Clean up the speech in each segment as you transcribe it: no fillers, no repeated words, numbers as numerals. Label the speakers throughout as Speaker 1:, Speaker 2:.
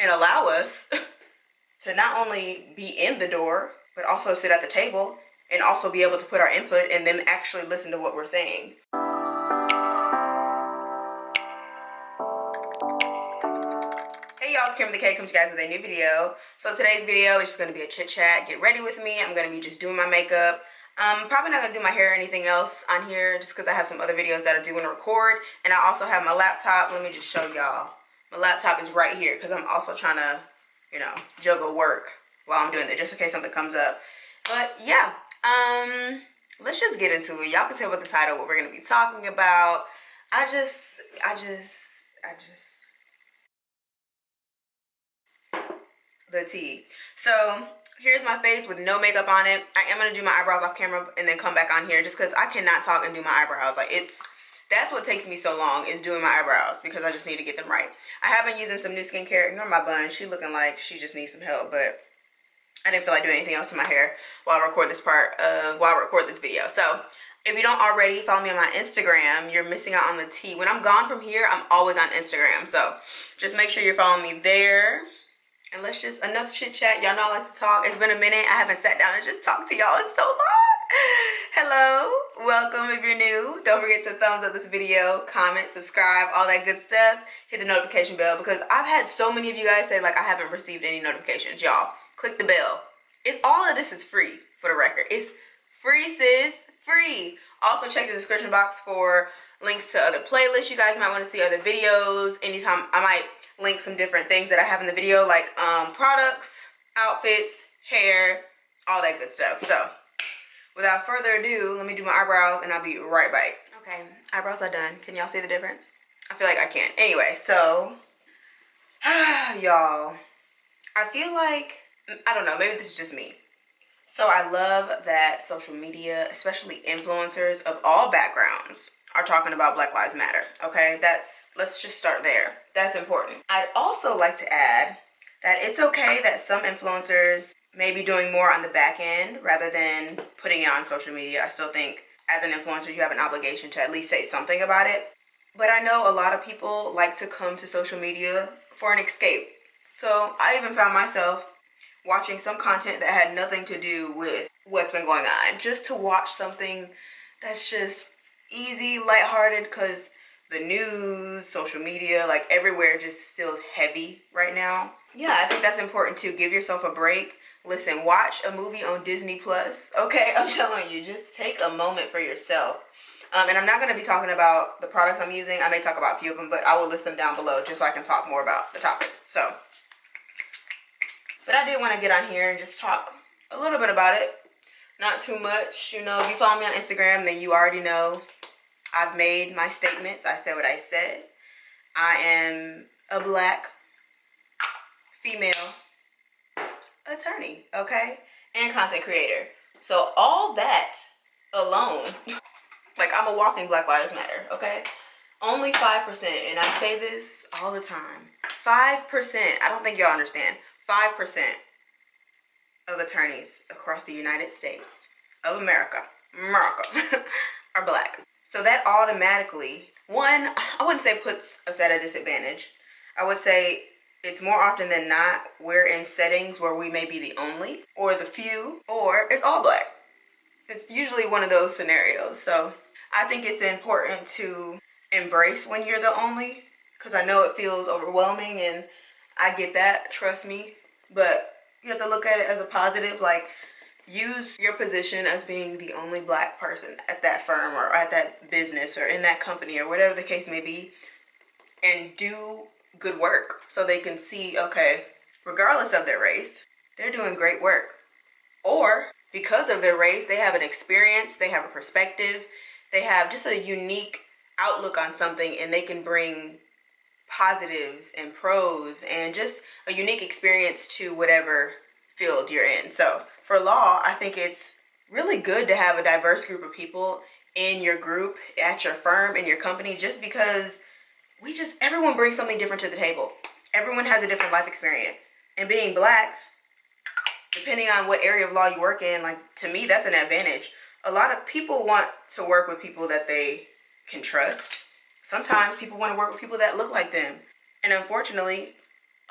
Speaker 1: and allow us to not only be in the door, but also sit at the table and also be able to put our input and then actually listen to what we're saying. Hey y'all, it's Kameron Monet coming to you guys with a new video. So today's video is just going to be a chit chat. Get ready with me. I'm going to be just doing my makeup. I'm probably not going to do my hair or anything else on here just because I have some other videos that I do want to record. And I also have my laptop. Let me just show y'all. My laptop is right here because I'm also trying to, you know, juggle work while I'm doing it just in case something comes up. But yeah, let's just get into it. Y'all can tell with the title what we're going to be talking about. I just the tea. So here's my face with no makeup on it. I am gonna do my eyebrows off camera and then come back on here just because I cannot talk and do my eyebrows. Like that's what takes me so long, is doing my eyebrows, because I just need to get them right. I have been using some new skincare. Ignore my bun. She looking like she just needs some help, but I didn't feel like doing anything else to my hair while I record this video. So if you don't already follow me on my Instagram, you're missing out on the tea. When I'm gone from here, I'm always on Instagram. So just make sure you're following me there. And let's just, enough chit chat. Y'all know I like to talk. It's been a minute. I haven't sat down and just talked to y'all in so long. Hello, welcome if you're new. Don't forget to thumbs up this video, comment, subscribe, all that good stuff. Hit the notification bell because I've had so many of you guys say like I haven't received any notifications. Y'all, click the bell. All of this is free, for the record. It's free, sis, free. Also check the description box for links to other playlists. You guys might want to see other videos. Anytime I might link some different things that I have in the video, like products, outfits, hair, all that good stuff. So without further ado, let me do my eyebrows and I'll be right back. Okay, eyebrows are done. Can y'all see the difference? I feel like I can't. Anyway, so y'all, I feel like, I don't know, maybe this is just me. So I love that social media, especially influencers of all backgrounds, are talking about Black Lives Matter, okay? Let's just start there. That's important. I'd also like to add that it's okay that some influencers may be doing more on the back end rather than putting it on social media. I still think as an influencer, you have an obligation to at least say something about it. But I know a lot of people like to come to social media for an escape. So I even found myself watching some content that had nothing to do with what's been going on, just to watch something that's just easy, lighthearted, because the news, social media, like everywhere just feels heavy right now. Yeah, I think that's important too. Give yourself a break. Listen, watch a movie on Disney Plus. Okay, I'm telling you, just take a moment for yourself. And I'm not going to be talking about the products I'm using. I may talk about a few of them, but I will list them down below just so I can talk more about the topic. So, but I did want to get on here and just talk a little bit about it. Not too much. You know, if you follow me on Instagram, then you already know I've made my statements. I said what I said. I am a Black female attorney, okay? And content creator. So all that alone, like I'm a walking Black Lives Matter, okay? Only 5%, and I say this all the time. 5%, I don't think y'all understand. 5% of attorneys across the United States of America are Black. So that automatically, one, I wouldn't say puts us at a disadvantage. I would say it's more often than not, we're in settings where we may be the only, or the few, or it's all Black. It's usually one of those scenarios. So I think it's important to embrace when you're the only, because I know it feels overwhelming, and I get that, trust me. But you have to look at it as a positive, like use your position as being the only Black person at that firm or at that business or in that company or whatever the case may be, and do good work so they can see, okay, regardless of their race, they're doing great work. Or because of their race, they have an experience, they have a perspective, they have just a unique outlook on something, and they can bring positives and pros and just a unique experience to whatever field you're in. So for law, I think it's really good to have a diverse group of people in your group, at your firm, in your company, just because everyone brings something different to the table. Everyone has a different life experience. And being Black, depending on what area of law you work in, like to me, that's an advantage. A lot of people want to work with people that they can trust. Sometimes people want to work with people that look like them. And unfortunately,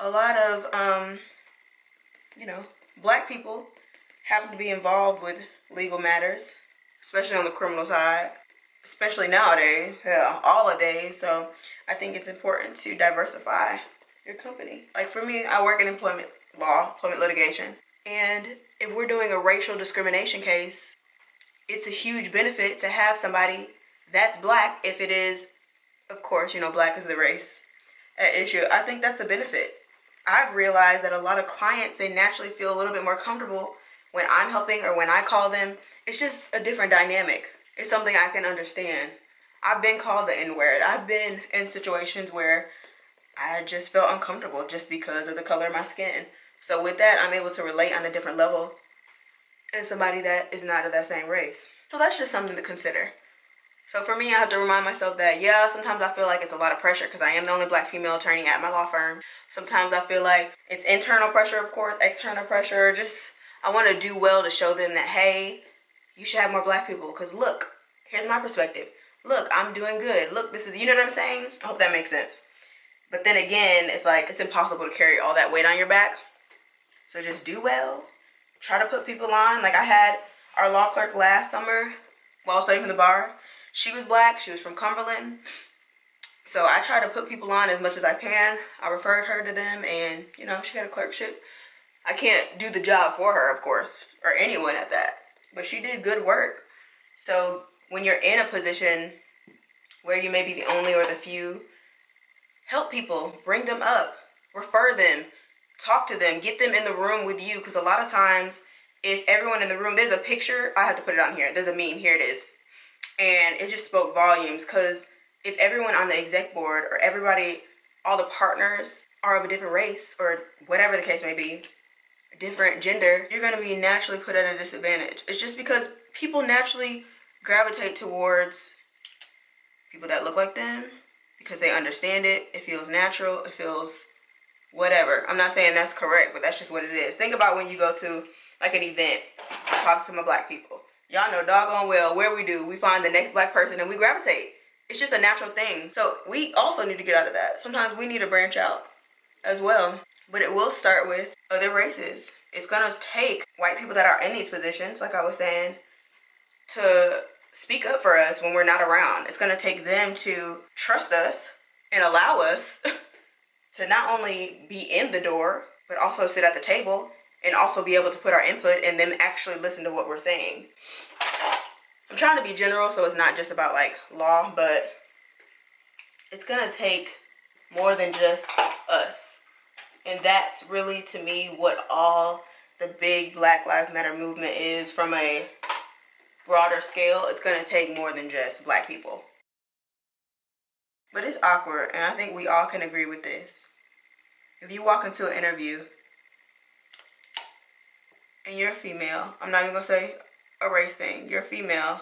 Speaker 1: a lot of, you know, black people happen to be involved with legal matters, especially on the criminal side, especially nowadays, yeah, all the days. So I think it's important to diversify your company. Like for me, I work in employment law, employment litigation. And if we're doing a racial discrimination case, it's a huge benefit to have somebody that's black. If it is, of course, you know, black is the race at issue. I think that's a benefit. I've realized that a lot of clients, they naturally feel a little bit more comfortable when I'm helping or when I call them. It's just a different dynamic. It's something I can understand. I've been called the N-word. I've been in situations where I just felt uncomfortable just because of the color of my skin. So with that, I'm able to relate on a different level and somebody that is not of that same race. So that's just something to consider. So for me, I have to remind myself that, yeah, sometimes I feel like it's a lot of pressure because I am the only black female attorney at my law firm. Sometimes I feel like it's internal pressure, of course, external pressure. Just, I want to do well to show them that, hey, you should have more black people because look, here's my perspective. Look, I'm doing good. Look, this is, you know what I'm saying? I hope that makes sense. But then again, it's like, it's impossible to carry all that weight on your back. So just do well. Try to put people on. Like I had our law clerk last summer while I was studying for the bar. She was black. She was from Cumberland. So I try to put people on as much as I can. I referred her to them and, you know, she had a clerkship. I can't do the job for her, of course, or anyone at that. But she did good work. So when you're in a position where you may be the only or the few, help people, bring them up, refer them, talk to them, get them in the room with you. Because a lot of times, if everyone in the room, there's a picture, I have to put it on here. There's a meme, here it is. And it just spoke volumes because if everyone on the exec board or everybody, all the partners are of a different race or whatever the case may be, a different gender, you're going to be naturally put at a disadvantage. It's just because people naturally gravitate towards people that look like them because they understand it. It feels natural. It feels whatever. I'm not saying that's correct, but that's just what it is. Think about when you go to like an event and talk to some black people. Y'all know doggone well where we do. We find the next black person and we gravitate. It's just a natural thing. So we also need to get out of that. Sometimes we need to branch out as well. But it will start with other races. It's going to take white people that are in these positions, like I was saying, to speak up for us when we're not around. It's going to take them to trust us and allow us to not only be in the door, but also sit at the table and also be able to put our input and then actually listen to what we're saying. I'm trying to be general, so it's not just about like law, but it's going to take more than just us. And that's really, to me, what all the big Black Lives Matter movement is from a broader scale. It's going to take more than just black people. But it's awkward, and I think we all can agree with this. If you walk into an interview and you're a female, I'm not even going to say a race thing, you're a female,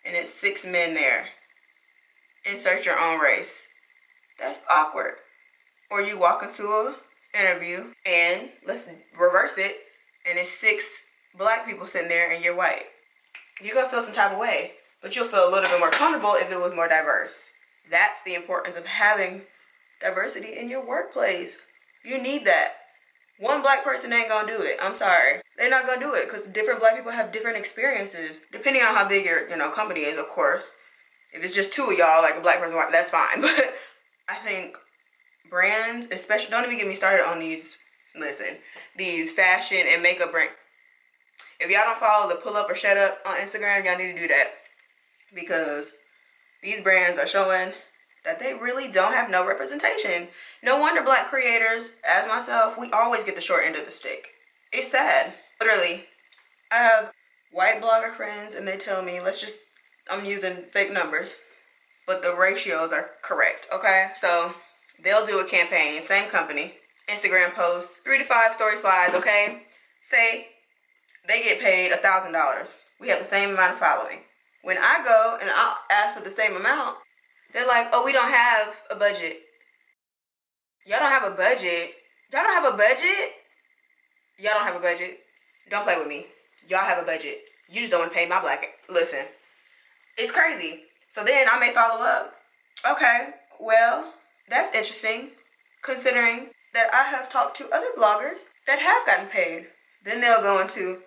Speaker 1: and it's 6 men there. Insert your own race. That's awkward. Or you walk into an interview and let's reverse it, and it's 6 black people sitting there and you're white. You're going to feel some type of way, but you'll feel a little bit more comfortable if it was more diverse. That's the importance of having diversity in your workplace. You need that. One black person ain't going to do it. I'm sorry. They're not going to do it because different black people have different experiences. Depending on how big your company is, of course. If it's just 2 of y'all, like a black person, that's fine. But I think brands, especially, don't even get me started on these fashion and makeup brands. If y'all don't follow the Pull Up or Shut Up on Instagram, y'all need to do that. Because these brands are showing that they really don't have no representation. No wonder black creators, as myself, we always get the short end of the stick. It's sad. Literally, I have white blogger friends and they tell me, I'm using fake numbers, but the ratios are correct, okay? So they'll do a campaign, same company, Instagram posts, 3 to 5 story slides, okay? Say they get paid $1,000. We have the same amount of following. When I go and I'll ask for the same amount, they're like, oh, we don't have a budget. Y'all don't have a budget? Y'all don't have a budget? Y'all don't have a budget? Don't play with me. Y'all have a budget. You just don't want to pay my black. Listen, it's crazy. So then I may follow up. Okay, well, that's interesting, considering that I have talked to other bloggers that have gotten paid. Then they'll go into,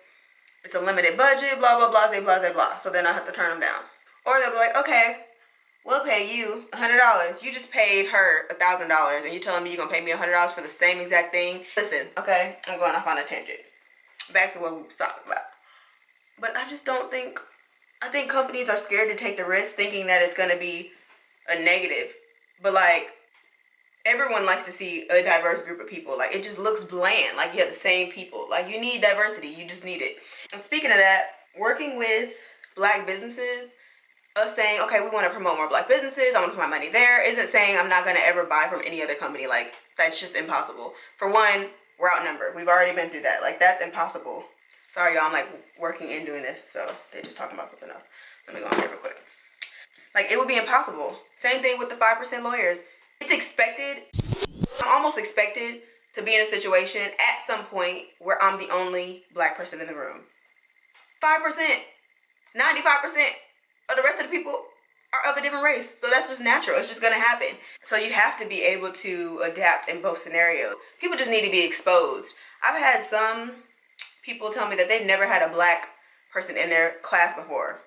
Speaker 1: it's a limited budget, blah, blah, blah, blah, blah, blah. So then I have to turn them down. Or they'll be like, okay, we'll pay you $100. You just paid her $1,000 and you telling me you're going to pay me $100 for the same exact thing? Listen, okay, I'm going off on a tangent. Back to what we were talking about. But I just don't think, I think companies are scared to take the risk thinking that it's going to be a negative. But like, everyone likes to see a diverse group of people. Like, it just looks bland. Like, you have the same people. Like, you need diversity. You just need it. And speaking of that, working with black businesses, us saying, okay, we want to promote more black businesses, I want to put my money there, isn't saying I'm not going to ever buy from any other company. Like, that's just impossible. For one, we're outnumbered. We've already been through that. Like, that's impossible. Sorry, y'all, I'm like working and doing this, so they're just talking about something else. Let me go on here real quick. Like, it would be impossible. Same thing with the 5% lawyers. It's expected, I'm almost expected to be in a situation at some point where I'm the only black person in the room. 5%, 95% of the rest of the people are of a different race. So that's just natural. It's just going to happen. So you have to be able to adapt in both scenarios. People just need to be exposed. I've had some people tell me that they've never had a black person in their class before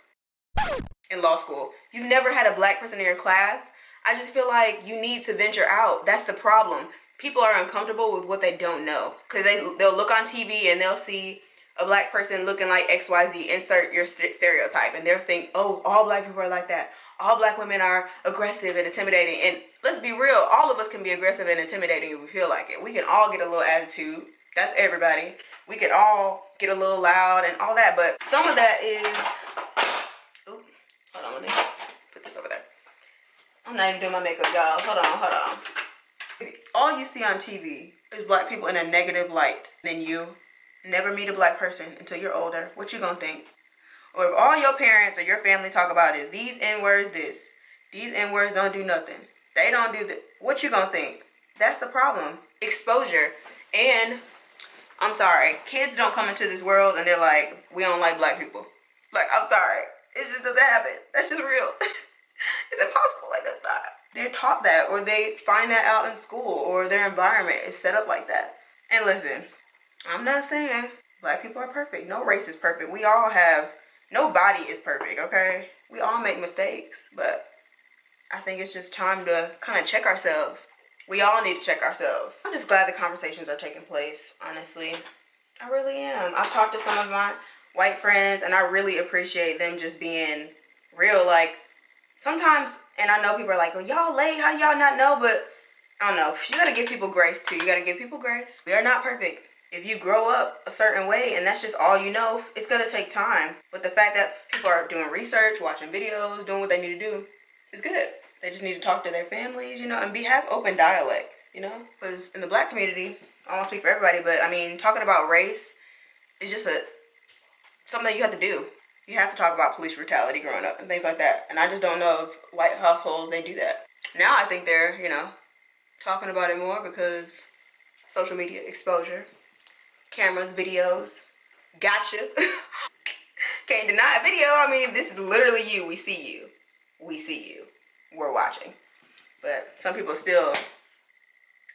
Speaker 1: in law school. You've never had a black person in your class? I just feel like you need to venture out. That's the problem. People are uncomfortable with what they don't know. Because they'll look on TV and they'll see a black person looking like XYZ, insert your stereotype. And they'll think, oh, all black people are like that. All black women are aggressive and intimidating. And let's be real, all of us can be aggressive and intimidating if we feel like it. We can all get a little attitude. That's everybody. We can all get a little loud and all that. But some of that is... Ooh, hold on, let me put this over there. I'm not even doing my makeup, y'all. Hold on. All you see on TV is black people in a negative light. Then you never meet a black person until you're older. What you gonna think? Or if all your parents or your family talk about is these N-words this. These N-words don't do nothing. They don't do that. What you gonna think? That's the problem. Exposure. And I'm sorry, kids don't come into this world and they're like, we don't like black people. Like, I'm sorry. It just doesn't happen. That's just real. It's impossible. Like, that's not. They're taught that, or they find that out in school, or their environment is set up like that. And listen, I'm not saying black people are perfect. No race is perfect. We all have, nobody is perfect, okay? We all make mistakes, but I think it's just time to kind of check ourselves. We all need to check ourselves. I'm just glad the conversations are taking place, honestly. I really am. I've talked to some of my white friends, and I really appreciate them just being real. Like, sometimes, and I know people are like, well, y'all late, how do y'all not know? But I don't know, you gotta give people grace too. You gotta give people grace. We are not perfect. If you grow up a certain way and that's just all you know, it's gonna take time. But the fact that people are doing research, watching videos, doing what they need to do is good. They just need to talk to their families, you know, and have open dialect, you know? Because in the black community, I won't speak for everybody, but I mean, talking about race is just something that you have to do. You have to talk about police brutality growing up and things like that. And I just don't know if white households, they do that. Now I think they're, you know, talking about it more because social media exposure, cameras, videos, gotcha. Can't deny a video. I mean, this is literally you. We see you. We see you. We're watching. But some people are still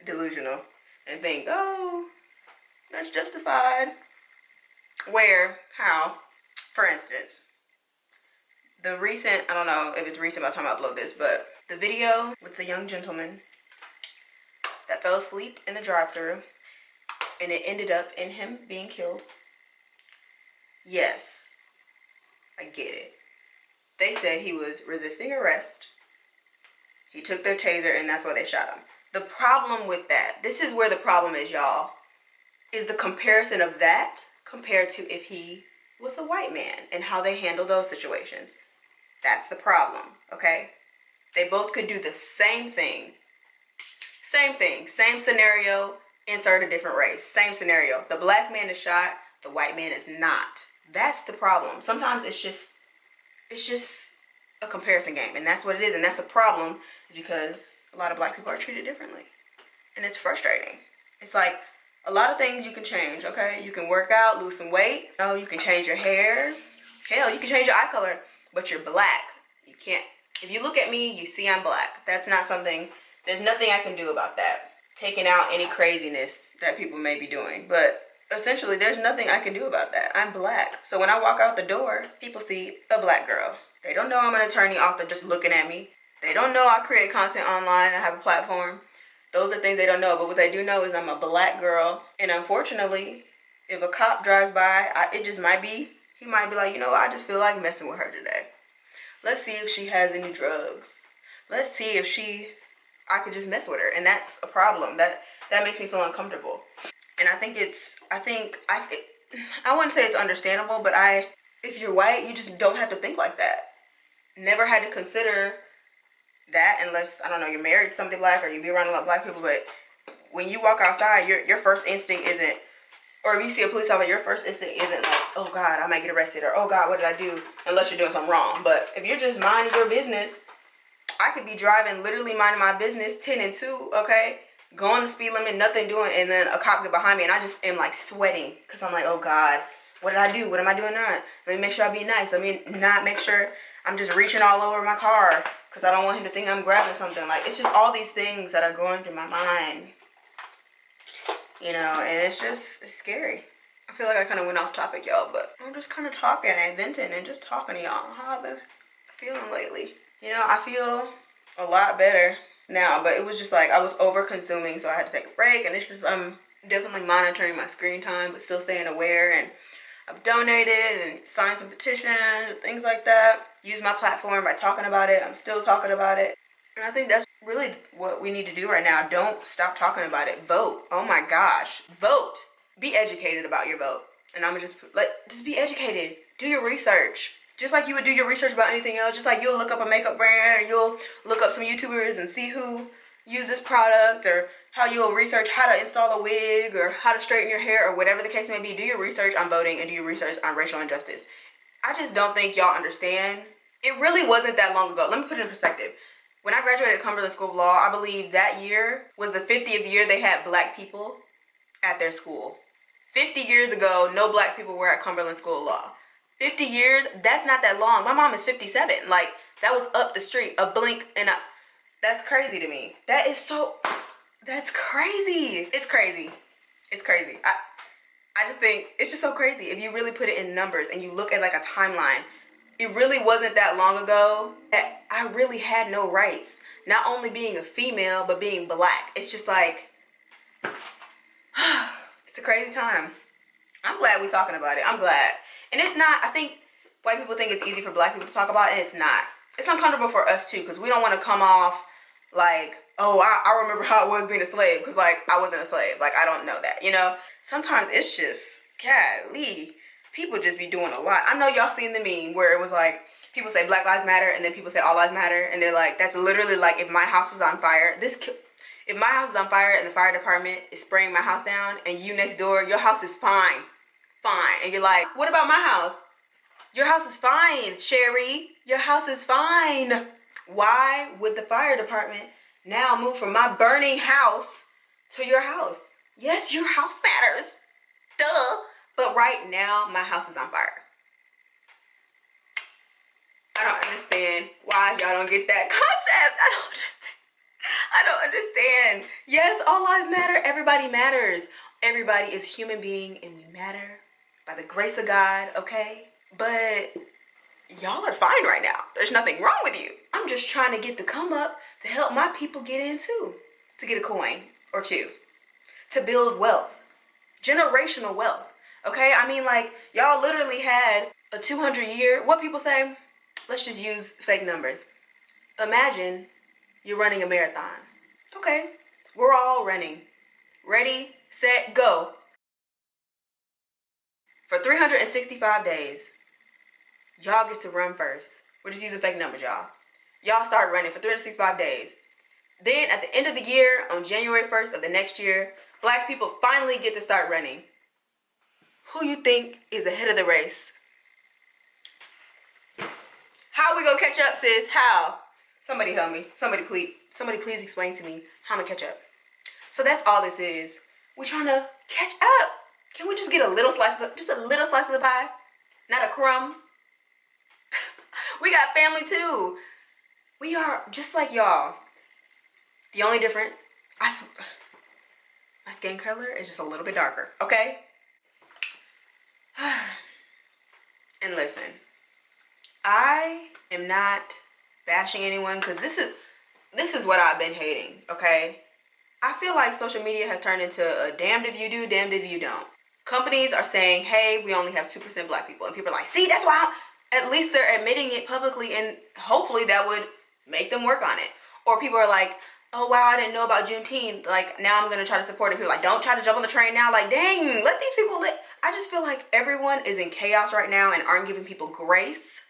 Speaker 1: delusional and think, oh, that's justified. Where? How? For instance, the recent, I don't know if it's recent by the time I upload this, but the video with the young gentleman that fell asleep in the drive-thru and it ended up in him being killed. Yes, I get it. They said he was resisting arrest. He took their taser and that's why they shot him. The problem with that, this is where the problem is, y'all, is the comparison of that compared to if he was a white man and how they handle those situations. That's the problem, okay? They both could do the same thing. Same thing, same scenario, insert a different race. Same scenario. The black man is shot, the white man is not. That's the problem. Sometimes it's just a comparison game, and that's what it is, and that's the problem, is because a lot of black people are treated differently. And it's frustrating. It's like, a lot of things you can change, okay? You can work out, lose some weight. You know, you can change your hair. Hell, you can change your eye color, but you're black. You can't. If you look at me, you see I'm black. That's not something, there's nothing I can do about that. taking out any craziness that people may be doing. But essentially, there's nothing I can do about that. I'm black. So when I walk out the door, people see a black girl. They don't know I'm an attorney author just looking at me. They don't know I create content online and have a platform. Those are things they don't know. But what they do know is I'm a black girl. And unfortunately, if a cop drives by, it just might be, he might be like, you know, I just feel like messing with her today. Let's see if she has any drugs. Let's see if I could just mess with her. And that's a problem. That makes me feel uncomfortable. And I think I wouldn't say it's understandable, but if you're white, you just don't have to think like that. Never had to consider that unless, I don't know, you're married to somebody black or you be around a lot of black people. But when you walk outside, your first instinct isn't, or if you see a police officer, your first instinct isn't like, oh God, I might get arrested, or oh God, what did I do? Unless you're doing something wrong. But if you're just minding your business, I could be driving, literally minding my business, 10 and 2, okay? Going the speed limit, nothing doing, and then a cop get behind me and I just am like sweating because I'm like, oh God, what did I do? What am I doing now? Let me make sure I be nice. Let me not make sure I'm just reaching all over my car because I don't want him to think I'm grabbing something. Like, it's just all these things that are going through my mind, you know, and it's scary. I feel like I kind of went off topic, y'all, but I'm just kind of talking and venting and just talking to y'all how I've been feeling lately. You know, I feel a lot better now, but it was just like I was over consuming, so I had to take a break. And it's just, I'm definitely monitoring my screen time, but still staying aware. And I've donated and signed some petitions, things like that. Use my platform by talking about it. I'm still talking about it. And I think that's really what we need to do right now. Don't stop talking about it. Vote. Oh my gosh. Vote. Be educated about your vote. And I'm gonna just be educated. Do your research. Just like you would do your research about anything else. Just like you'll look up a makeup brand, or you'll look up some YouTubers and see who use this product, or how you'll research how to install a wig or how to straighten your hair, or whatever the case may be. Do your research on voting and do your research on racial injustice. I just don't think y'all understand. It really wasn't that long ago. Let me put it in perspective. When I graduated Cumberland School of Law, I believe that year was the 50th year they had black people at their school. 50 years ago, no black people were at Cumberland School of Law. 50 years, that's not that long. My mom is 57. Like, that was up the street, a blink and that's crazy to me. That's crazy. It's crazy. It's crazy. I just think it's just so crazy. If you really put it in numbers and you look at like a timeline, it really wasn't that long ago that I really had no rights. Not only being a female, but being black. It's just like, it's a crazy time. I'm glad we're talking about it. I'm glad. And it's not, I think white people think it's easy for black people to talk about, and it's not. It's uncomfortable for us too, because we don't want to come off like, oh, I remember how it was being a slave, because like, I wasn't a slave. Like, I don't know that, you know? Sometimes it's just, golly, people just be doing a lot. I know y'all seen the meme where it was like, people say Black Lives Matter, and then people say All Lives Matter, and they're like, that's literally like, if my house was on fire, if my house is on fire and the fire department is spraying my house down, and you next door, your house is fine. And you're like, what about my house? Your house is fine, Sherry. Your house is fine. Why would the fire department now move from my burning house to your house? Yes, your house matters. Duh. But right now, my house is on fire. I don't understand why y'all don't get that concept. I don't understand. Yes, all lives matter. Everybody matters. Everybody is a human being and we matter by the grace of God, okay? But y'all are fine right now. There's nothing wrong with you. I'm just trying to get the come up to help my people get in too. To get a coin or two. To build wealth. Generational wealth. Okay? I mean, like, y'all literally had a 200-year, what people say? Let's just use fake numbers. Imagine you're running a marathon. Okay. We're all running. Ready, set, go. For 365 days, y'all get to run first. We're just using fake numbers, y'all. Y'all start running for 365 days. Then at the end of the year, on January 1st of the next year, black people finally get to start running. Who you think is ahead of the race? How we gonna catch up, sis? How? Somebody help me. Somebody please explain to me how I'm gonna catch up. So that's all this is. We're trying to catch up. Can we just get a little slice of the pie? Not a crumb. We got family too. We are just like y'all. The only difference, My skin color is just a little bit darker, okay? And listen, I am not bashing anyone because this is what I've been hating, okay? I feel like social media has turned into a damned if you do, damned if you don't. Companies are saying, hey, we only have 2% black people. And people are like, see, that's why. At least they're admitting it publicly, and hopefully that would make them work on it. Or people are like, oh, wow, I didn't know about Juneteenth. Like, now I'm going to try to support it. People are like, don't try to jump on the train now. Like, dang, let these people live. I just feel like everyone is in chaos right now and aren't giving people grace.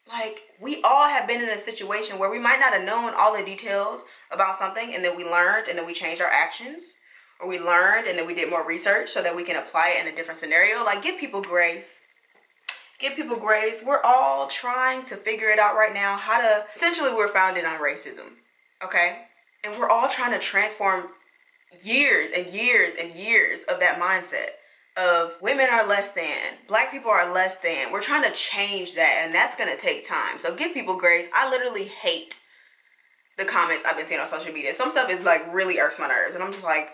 Speaker 1: Like, we all have been in a situation where we might not have known all the details about something, and then we learned, and then we changed our actions. Or we learned, and then we did more research so that we can apply it in a different scenario. Like, give people grace. Give people grace. We're all trying to figure it out right now. How to, essentially, we're founded on racism, okay? And we're all trying to transform years and years and years of that mindset of women are less than, black people are less than. We're trying to change that, and that's gonna take time. So give people grace. I literally hate the comments I've been seeing on social media. Some stuff is like really irks my nerves, and I'm just like,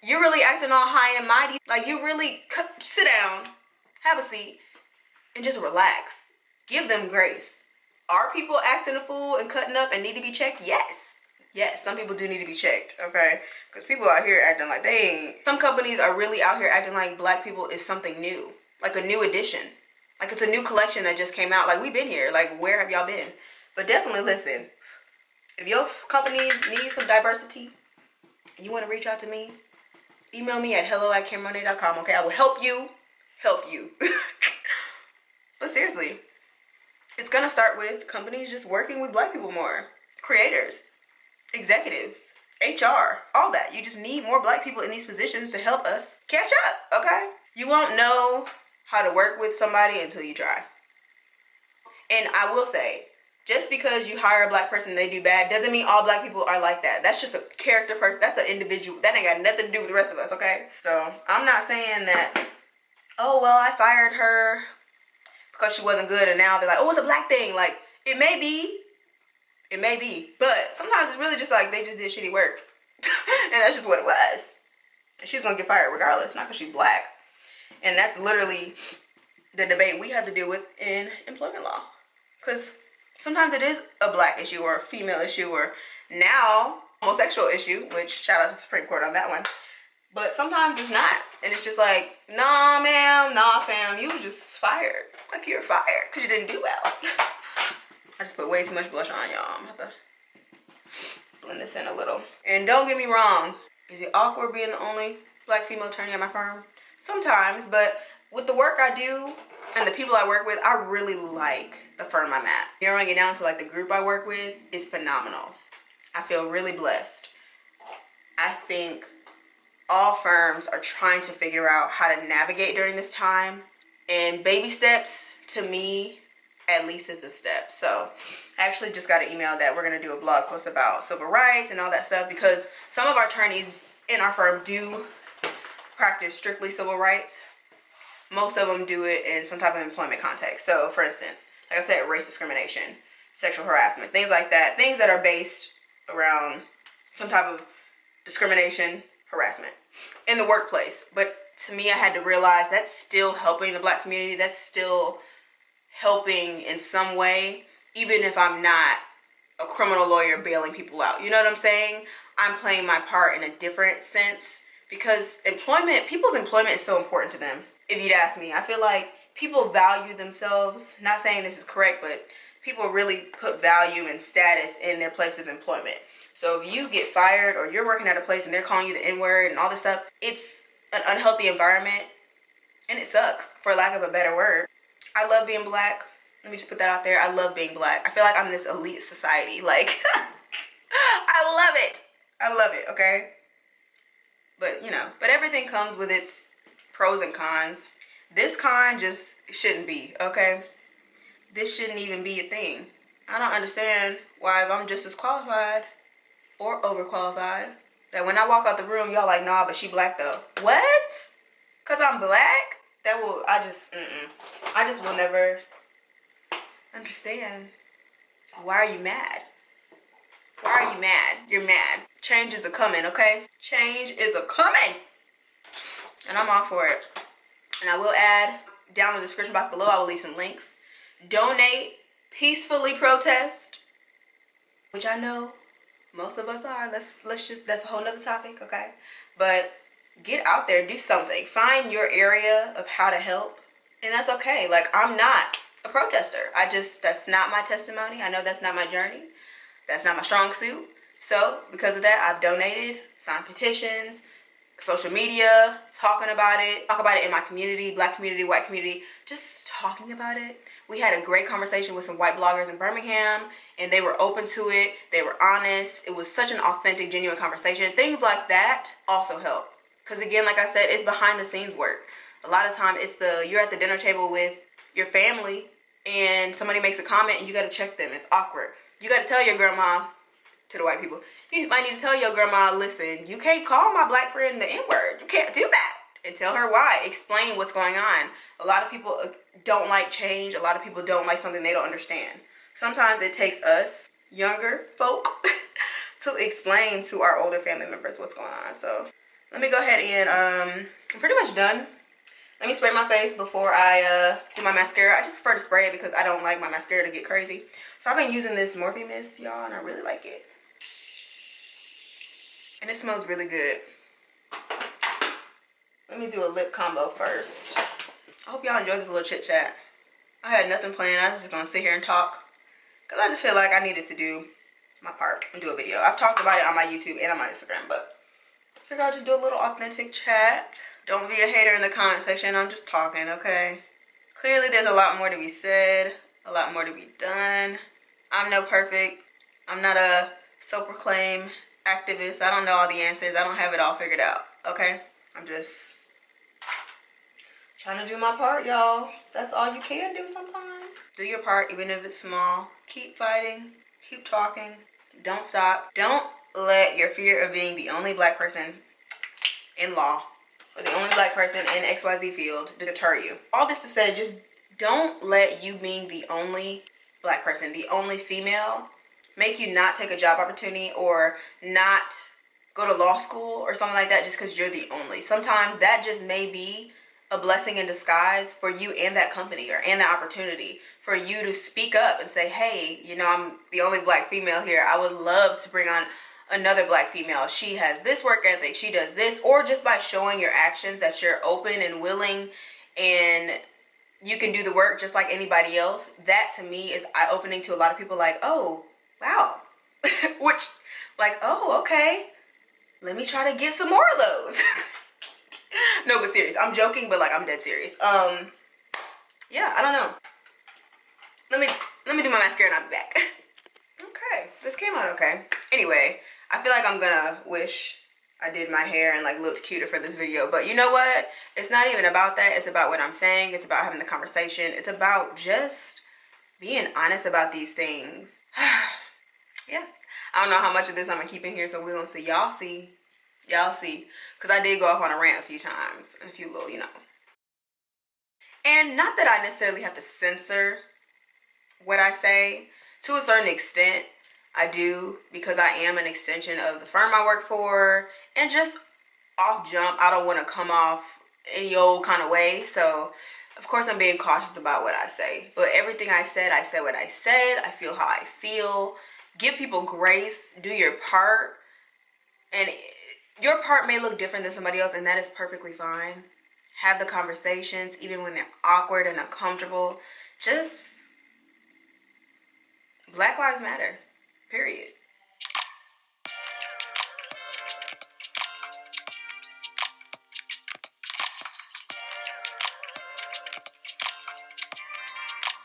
Speaker 1: you're really acting all high and mighty. Like, you really sit down, have a seat, and just relax. Give them grace. Are people acting a fool and cutting up and need to be checked? Yes. Yes, some people do need to be checked, okay? Because people out here acting like they ain't. Some companies are really out here acting like black people is something new. Like a new edition. Like it's a new collection that just came out. Like, we've been here. Like, where have y'all been? But definitely listen. If your company needs some diversity and you want to reach out to me, email me at hello@kameronmonet.com, okay? I will help you. Help you. But seriously, it's going to start with companies just working with black people more. Creators. Executives, HR, all that. You just need more black people in these positions to help us catch up, okay? You won't know how to work with somebody until you try. And I will say, just because you hire a black person and they do bad doesn't mean all black people are like that. That's just a character person. That's an individual. That ain't got nothing to do with the rest of us, okay? So I'm not saying that, oh, well, I fired her because she wasn't good and now they're like, oh, it's a black thing. Like, it may be. It may be, but sometimes it's really just like they just did shitty work. And that's just what it was. And she's gonna get fired regardless, not because she's black. And that's literally the debate we have to deal with in employment law. Because sometimes it is a black issue or a female issue or now homosexual issue, which shout out to the Supreme Court on that one. But sometimes it's not. And it's just like, nah, ma'am, nah, fam, you were just fired. Like, you're fired because you didn't do well. I just put way too much blush on, y'all. I'm gonna have to blend this in a little. And don't get me wrong, is it awkward being the only black female attorney at my firm? Sometimes, but with the work I do and the people I work with, I really like the firm I'm at. Narrowing it down to like the group I work with is phenomenal. I feel really blessed. I think all firms are trying to figure out how to navigate during this time. And baby steps, to me, at least is a step. So I actually just got an email that we're going to do a blog post about civil rights and all that stuff, because some of our attorneys in our firm do practice strictly civil rights. Most of them do it in some type of employment context. So for instance, like I said, race discrimination, sexual harassment, things like that, things that are based around some type of discrimination, harassment in the workplace. But to me, I had to realize that's still helping the black community. That's still helping in some way, even if I'm not a criminal lawyer bailing people out. You know what I'm saying? I'm playing my part in a different sense, because people's employment is so important to them. If you'd ask me, I feel like people value themselves. Not saying this is correct, but people really put value and status in their place of employment. So if you get fired or you're working at a place and they're calling you the N-word and all this stuff, it's an unhealthy environment and it sucks, for lack of a better word. I love being black. Let me just put that out there. I love being black. I feel like I'm in this elite society. Like, I love it. I love it, okay? But, you know, but everything comes with its pros and cons. This con just shouldn't be, okay? This shouldn't even be a thing. I don't understand why, if I'm just as qualified or overqualified, that when I walk out the room, y'all like, nah, but she black though. What? Because I'm black? I just will never understand. Why are you mad? Why are you mad? You're mad. Change is a-coming, okay? Change is a-coming. And I'm all for it. And I will add down in the description box below, I will leave some links. Donate, peacefully protest, which I know most of us are. Let's just, that's a whole nother topic, okay? But get out there, do something. Find your area of how to help. And that's okay. Like, I'm not a protester. That's not my testimony. I know that's not my journey. That's not my strong suit. So because of that, I've donated, signed petitions, social media, talking about it. Talk about it in my community, black community, white community, just talking about it. We had a great conversation with some white bloggers in Birmingham, and they were open to it. They were honest. It was such an authentic, genuine conversation. Things like that also help. Because again, like I said, it's behind the scenes work. A lot of time you're at the dinner table with your family and somebody makes a comment and you got to check them. It's awkward. You got to tell your grandma, to the white people, you might need to tell your grandma, listen, you can't call my black friend the N-word. You can't do that. And tell her why. Explain what's going on. A lot of people don't like change. A lot of people don't like something they don't understand. Sometimes it takes us, younger folk, to explain to our older family members what's going on. So let me go ahead and, I'm pretty much done. Let me spray my face before I do my mascara. I just prefer to spray it because I don't like my mascara to get crazy. So I've been using this Morphe Mist, y'all, and I really like it. And it smells really good. Let me do a lip combo first. I hope y'all enjoyed this little chit chat. I had nothing planned. I was just gonna sit here and talk because I just feel like I needed to do my part and do a video. I've talked about it on my YouTube and on my Instagram, but I figured I'll just do a little authentic chat. Don't be a hater in the comment section. I'm just talking, okay? Clearly there's a lot more to be said, a lot more to be done. I'm no perfect. I'm not a self-proclaimed activist. I don't know all the answers. I don't have it all figured out, okay? I'm just trying to do my part, y'all. That's all you can do sometimes. Do your part, even if it's small. Keep fighting. Keep talking. Don't stop. Don't let your fear of being the only black person in law or the only black person in XYZ field deter you. All this to say, just don't let you being the only black person, the only female, make you not take a job opportunity or not go to law school or something like that just because you're the only. Sometimes that just may be a blessing in disguise for you and that company or and the opportunity for you to speak up and say, hey, you know, I'm the only black female here. I would love to bring on another black female. She has this work ethic. She does this. Or just by showing your actions that you're open and willing and you can do the work just like anybody else. That to me is eye-opening to a lot of people, like, oh, wow. Which, like, oh, okay. Let me try to get some more of those. No, but serious. I'm joking, but like I'm dead serious. Yeah, I don't know. Let me do my mascara and I'll be back. Okay, this came out okay. Anyway, I feel like I'm gonna wish I did my hair and like looked cuter for this video, but you know what? It's not even about that. It's about what I'm saying. It's about having the conversation. It's about just being honest about these things. Yeah, I don't know how much of this I'm gonna keep in here, so we're gonna see. Y'all see, because I did go off on a rant a few times and a few little, you know. And not that I necessarily have to censor what I say. To a certain extent, I do, because I am an extension of the firm I work for, and just off jump, I don't want to come off any old kind of way. So of course I'm being cautious about what I say, but everything I said what I said. I feel how I feel. Give people grace. Do your part, and your part may look different than somebody else, and that is perfectly fine. Have the conversations even when they're awkward and uncomfortable. Just Black Lives Matter, period.